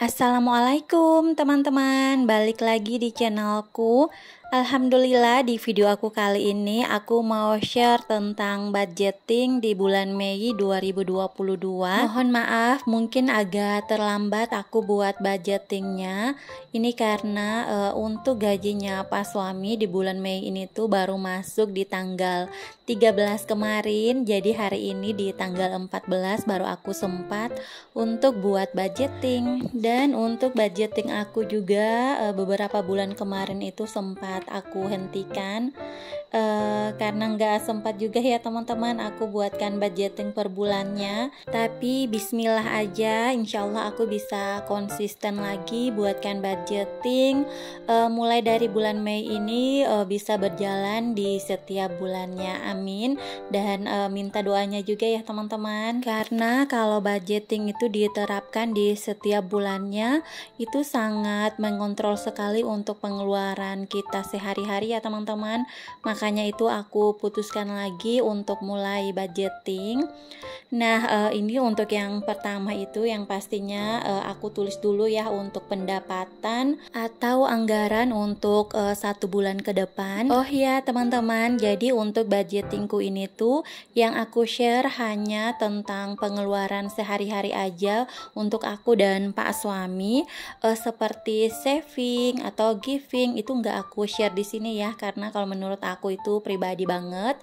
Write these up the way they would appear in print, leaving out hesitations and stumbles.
Assalamualaikum teman-teman, balik lagi di channelku. Alhamdulillah di video aku kali ini aku mau share tentang budgeting di bulan Mei 2022. Mohon maaf mungkin agak terlambat aku buat budgetingnya. Ini karena untuk gajinya Pak Suami di bulan Mei ini tuh baru masuk di tanggal 13 kemarin. Jadi hari ini di tanggal 14 baru aku sempat untuk buat budgeting. Dan untuk budgeting aku juga beberapa bulan kemarin itu sempat aku hentikan karena nggak sempat juga ya teman-teman aku buatkan budgeting per bulannya. Tapi bismillah aja, insyaallah aku bisa konsisten lagi buatkan budgeting mulai dari bulan Mei ini bisa berjalan di setiap bulannya, amin. Dan minta doanya juga ya teman-teman, karena kalau budgeting itu diterapkan di setiap bulannya itu sangat mengontrol sekali untuk pengeluaran kita sehari-hari ya teman-teman. Makanya itu aku putuskan lagi untuk mulai budgeting. Nah ini untuk yang pertama itu yang pastinya aku tulis dulu ya untuk pendapatan atau anggaran untuk 1 bulan ke depan. Oh ya teman-teman, jadi untuk budgetingku ini tuh yang aku share hanya tentang pengeluaran sehari-hari aja untuk aku dan Pak Suami. Seperti saving atau giving itu nggak aku share di sini ya, karena kalau menurut aku itu pribadi banget.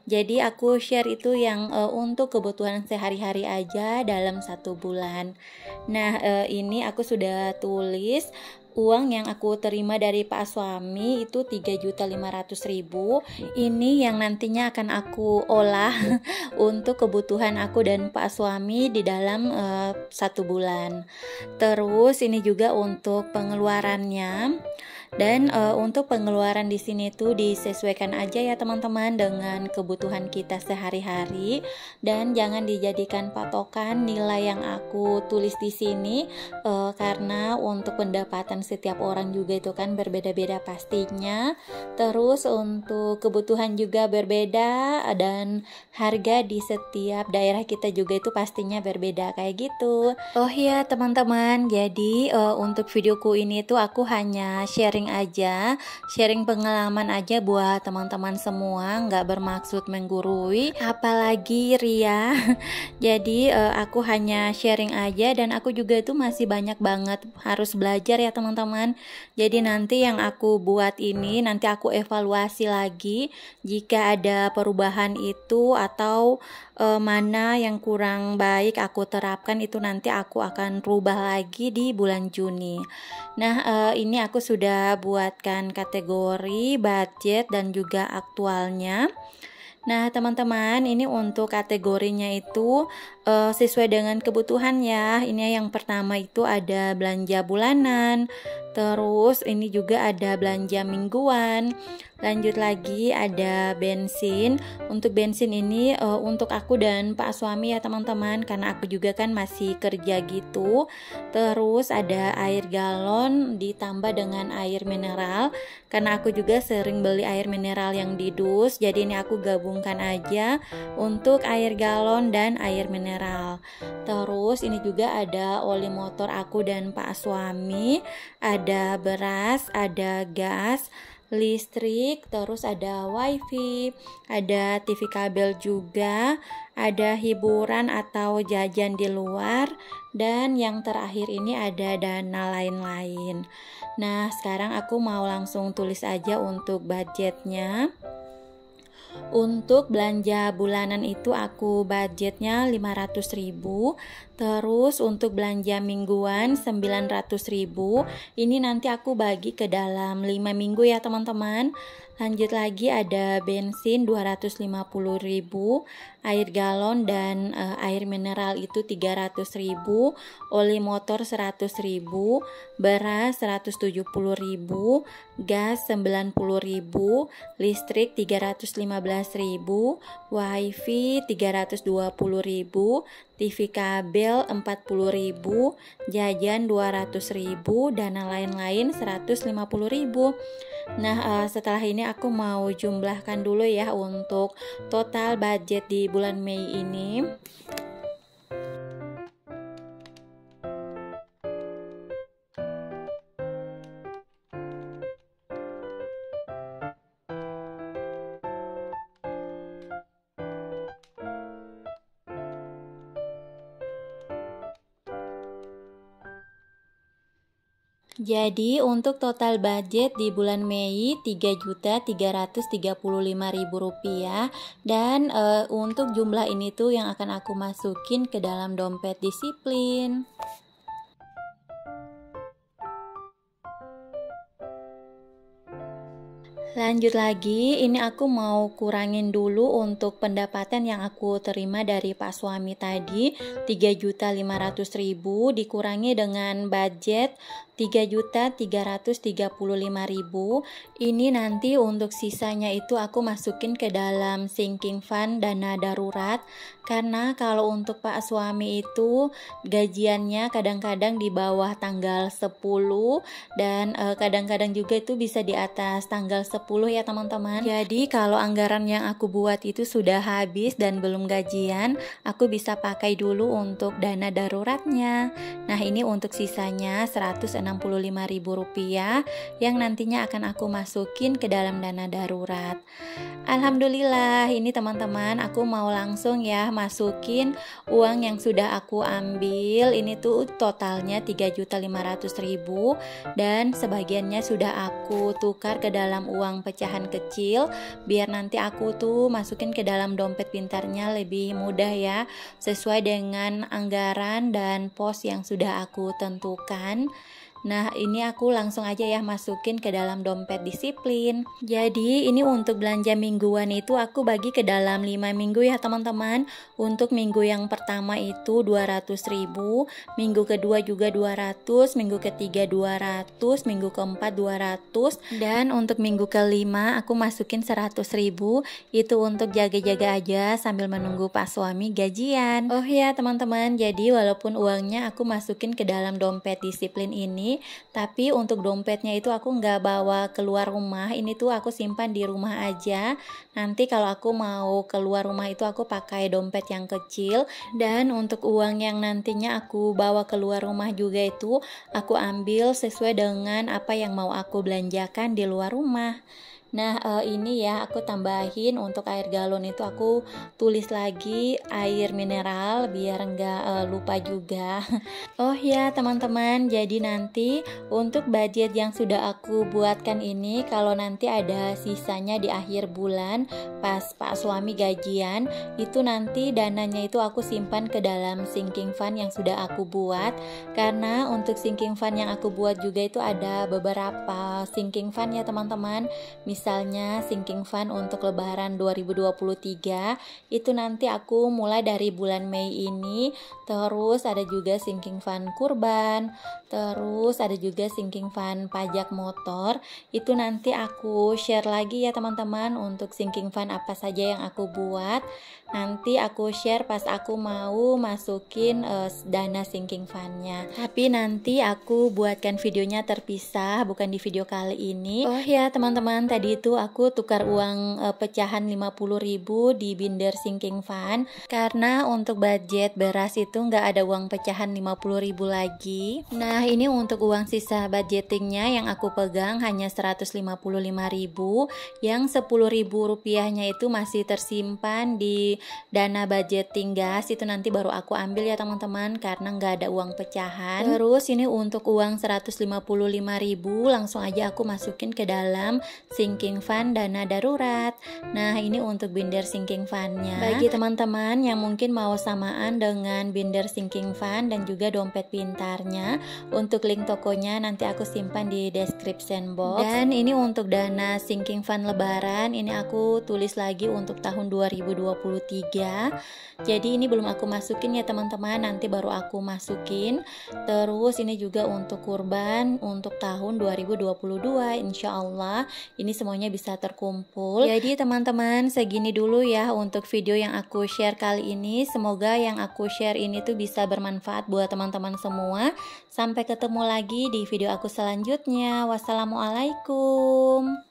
Jadi aku share itu yang untuk kebutuhan sehari-hari aja dalam 1 bulan. Nah ini aku sudah tulis uang yang aku terima dari Pak Suami itu 3.500.000. Ini yang nantinya akan aku olah untuk kebutuhan aku dan Pak Suami di dalam 1 bulan. Terus ini juga untuk pengeluarannya. Dan untuk pengeluaran di sini tuh disesuaikan aja ya teman-teman dengan kebutuhan kita sehari-hari, dan jangan dijadikan patokan nilai yang aku tulis di sini karena untuk pendapatan setiap orang juga itu kan berbeda-beda pastinya. Terus untuk kebutuhan juga berbeda dan harga di setiap daerah kita juga itu pastinya berbeda kayak gitu. Oh ya teman-teman, jadi untuk videoku ini tuh aku hanya sharing aja, sharing pengalaman aja buat teman-teman semua, nggak bermaksud menggurui apalagi ria. Jadi aku hanya sharing aja, dan aku juga itu masih banyak banget harus belajar ya teman-teman. Jadi nanti yang aku buat ini nanti aku evaluasi lagi jika ada perubahan itu atau mana yang kurang baik aku terapkan, itu nanti aku akan rubah lagi di bulan Juni. Nah ini aku sudah buatkan kategori, budget, dan juga aktualnya. Nah teman-teman, ini untuk kategorinya itu sesuai dengan kebutuhan ya. Ini yang pertama itu ada belanja bulanan, terus ini juga ada belanja mingguan. Lanjut lagi ada bensin. Untuk bensin ini untuk aku dan Pak Suami ya teman-teman, karena aku juga kan masih kerja gitu. Terus ada air galon ditambah dengan air mineral, karena aku juga sering beli air mineral yang di dus. Jadi ini aku gabungkan aja untuk air galon dan air mineral. Terus ini juga ada oli motor aku dan Pak Suami, ada beras, ada gas, listrik, terus ada wifi, ada TV kabel juga, ada hiburan atau jajan di luar, dan yang terakhir ini ada dana lain-lain. Nah sekarang aku mau langsung tulis aja untuk budgetnya. Untuk belanja bulanan itu aku budgetnya 500.000. Terus untuk belanja mingguan 900.000. Ini nanti aku bagi ke dalam 5 minggu ya teman-teman. Lanjut lagi ada bensin 250.000, air galon dan air mineral itu 300.000, oli motor 100.000, beras 170.000, gas 90.000, listrik 315.000, wifi 320.000, TV kabel 40.000, jajan 200.000, dana lain-lain 150.000. Nah setelah ini aku mau jumlahkan dulu ya untuk total budget di bulan Mei ini. Jadi untuk total budget di bulan Mei Rp3.335.000 dan untuk jumlah ini tuh yang akan aku masukin ke dalam dompet disiplin. Lanjut lagi, ini aku mau kurangin dulu untuk pendapatan yang aku terima dari Pak suami tadi, 3.500.000 dikurangi dengan budget 3.335.000. Ini nanti untuk sisanya itu aku masukin ke dalam sinking fund dana darurat, karena kalau untuk Pak suami itu gajiannya kadang-kadang di bawah tanggal 10 dan kadang-kadang juga itu bisa di atas tanggal 10 ya teman-teman. Jadi kalau anggaran yang aku buat itu sudah habis dan belum gajian, aku bisa pakai dulu untuk dana daruratnya. Nah ini untuk sisanya Rp165.000 yang nantinya akan aku masukin ke dalam dana darurat. Alhamdulillah, ini teman-teman aku mau langsung ya masukin uang yang sudah aku ambil. Ini tuh totalnya 3.500.000 dan sebagiannya sudah aku tukar ke dalam uang pecahan kecil biar nanti aku tuh masukin ke dalam dompet pintarnya lebih mudah ya, sesuai dengan anggaran dan pos yang sudah aku tentukan. Nah ini aku langsung aja ya masukin ke dalam dompet disiplin. Jadi ini untuk belanja mingguan itu aku bagi ke dalam 5 minggu ya teman-teman. Untuk minggu yang pertama itu 200.000, minggu kedua juga 200, minggu ketiga 200, minggu keempat 200, dan untuk minggu kelima aku masukin 100.000. Itu untuk jaga-jaga aja sambil menunggu Pak suami gajian. Oh ya teman-teman, jadi walaupun uangnya aku masukin ke dalam dompet disiplin ini, tapi untuk dompetnya itu aku nggak bawa keluar rumah. Ini tuh aku simpan di rumah aja. Nanti kalau aku mau keluar rumah itu aku pakai dompet yang kecil. Dan untuk uang yang nantinya aku bawa keluar rumah juga itu aku ambil sesuai dengan apa yang mau aku belanjakan di luar rumah. Nah ini ya aku tambahin untuk air galon itu aku tulis lagi air mineral biar nggak lupa juga. Oh ya teman-teman, jadi nanti untuk budget yang sudah aku buatkan ini kalau nanti ada sisanya di akhir bulan pas Pak suami gajian, itu nanti dananya itu aku simpan ke dalam sinking fund yang sudah aku buat. Karena untuk sinking fund yang aku buat juga itu ada beberapa sinking fund ya teman-teman. Misalnya sinking fund untuk lebaran 2023 itu nanti aku mulai dari bulan Mei ini. Terus ada juga sinking fund kurban, terus ada juga sinking fund pajak motor. Itu nanti aku share lagi ya teman-teman untuk sinking fund apa saja yang aku buat. Nanti aku share pas aku mau masukin dana sinking fundnya. Tapi nanti aku buatkan videonya terpisah, bukan di video kali ini. Oh ya teman-teman, tadi itu aku tukar uang pecahan 50.000 di binder sinking fund, karena untuk budget beras itu nggak ada uang pecahan 50.000 lagi. Nah ini untuk uang sisa budgetingnya yang aku pegang hanya 155.000, yang 10.000 rupiahnya itu masih tersimpan di dana budgeting gas. Itu nanti baru aku ambil ya teman-teman, karena nggak ada uang pecahan. Terus ini untuk uang 155.000 langsung aja aku masukin ke dalam sinking fund dana darurat. Nah ini untuk binder sinking fundnya. Bagi teman-teman yang mungkin mau samaan dengan binder sinking fund dan juga dompet pintarnya, untuk link tokonya nanti aku simpan di description box. Dan ini untuk dana sinking fund lebaran, ini aku tulis lagi untuk tahun 2023. Jadi ini belum aku masukin ya teman-teman, nanti baru aku masukin. Terus ini juga untuk kurban untuk tahun 2022, insya Allah ini semuanya bisa terkumpul. Jadi teman-teman segini dulu ya untuk video yang aku share kali ini. Semoga yang aku share ini tuh bisa bermanfaat buat teman-teman semua. Sampai ketemu lagi di video aku selanjutnya. Wassalamualaikum.